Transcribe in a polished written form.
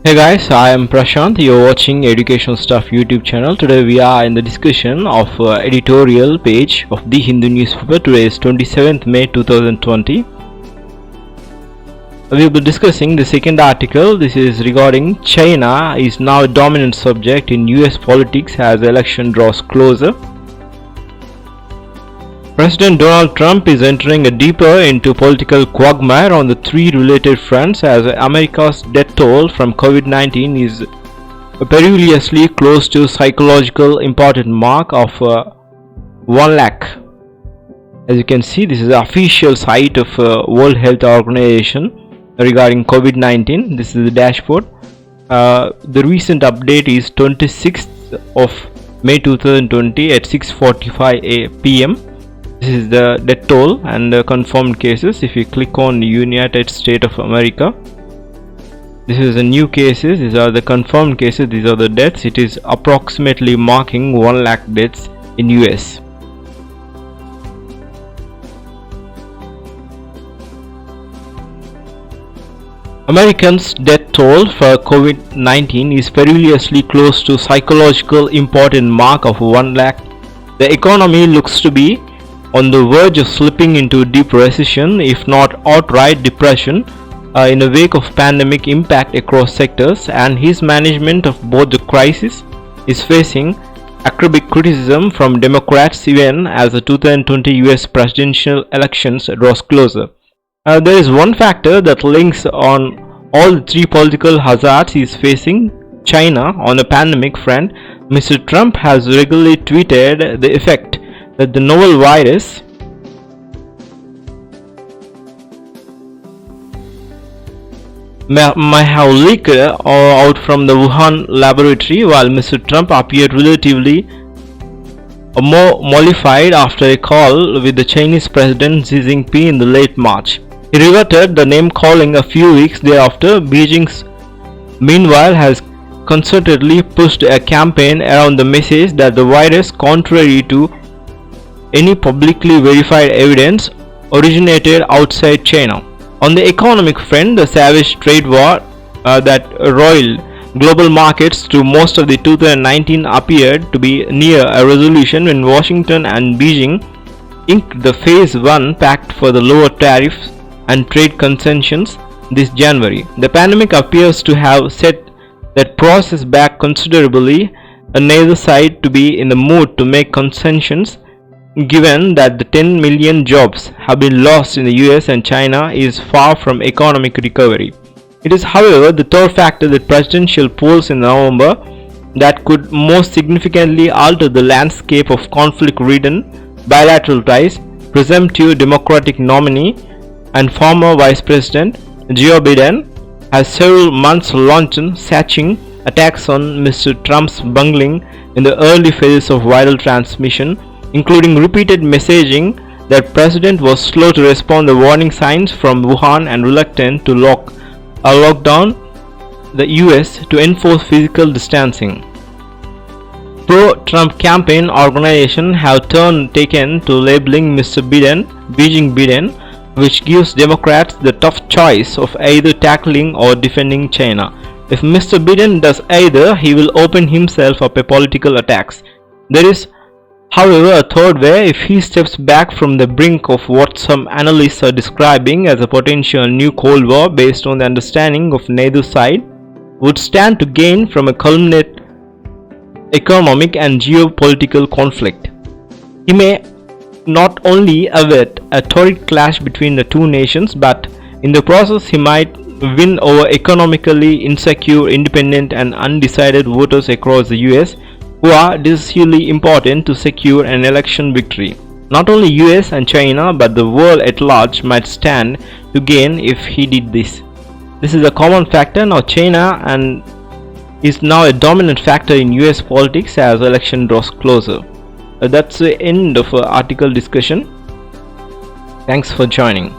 Hey guys, I am Prashant. You're watching Education Stuff YouTube channel. Today we are in the discussion of editorial page of the Hindu newspaper. Today is 27th May 2020. We will be discussing the second article. This is regarding China is now a dominant subject in US politics as election draws closer. President Donald Trump is entering a deeper into political quagmire on the three related fronts as America's death toll from COVID-19 is perilously close to psychological important mark of 1 lakh. As you can see, this is the official site of World Health Organization regarding COVID-19. This is the dashboard. The recent update is 26th of May 2020 at 6:45 p.m. This is the death toll and the confirmed cases. If you click on United States of America, this is the new cases. These are the confirmed cases. These are the deaths. It is approximately marking 1 lakh deaths in US. Americans' death toll for COVID-19 is perilously close to psychological important mark of 1 lakh. The economy looks to be on the verge of slipping into deep recession, if not outright depression, in the wake of pandemic impact across sectors, and his management of both the crisis is facing acerbic criticism from Democrats even as the 2020 US presidential elections draws closer. There is one factor that links on all the three political hazards he is facing China on the pandemic front. Mr. Trump has regularly tweeted the effect that the novel virus may have leaked out from the Wuhan laboratory, while Mr. Trump appeared relatively more mollified after a call with the Chinese President Xi Jinping in the late March. He reverted the name calling a few weeks thereafter. Beijing, meanwhile, has concertedly pushed a campaign around the message that the virus, contrary to any publicly verified evidence, originated outside China. On the economic front, the savage trade war that roiled global markets through most of the 2019 appeared to be near a resolution when Washington and Beijing inked the Phase 1 pact for the lower tariffs and trade concessions this January. The pandemic appears to have set that process back considerably, and neither side to be in the mood to make concessions, given that the 10 million jobs have been lost in the US and China is far from economic recovery. It is, however, the third factor, that presidential polls in November, that could most significantly alter the landscape of conflict-ridden bilateral ties. Presumptive Democratic nominee and former Vice President Joe Biden has several months launched sacking attacks on Mr. Trump's bungling in the early phases of viral transmission, including repeated messaging that President was slow to respond to warning signs from Wuhan and reluctant to lock down the US to enforce physical distancing. Pro-Trump campaign organizations have taken to labeling Mr. Beijing Biden, which gives Democrats the tough choice of either tackling or defending China. If Mr. Biden does either, he will open himself up to political attacks. There is, however, a third way. If he steps back from the brink of what some analysts are describing as a potential new Cold War based on the understanding of neither side would stand to gain from a culminate economic and geopolitical conflict. He may not only avert a torrid clash between the two nations, but in the process he might win over economically insecure, independent and undecided voters across the US who are decisively important to secure an election victory. Not only US and China, but the world at large might stand to gain if he did this. This is a common factor. Now China is now a dominant factor in US politics as election draws closer. That's the end of article discussion. Thanks for joining.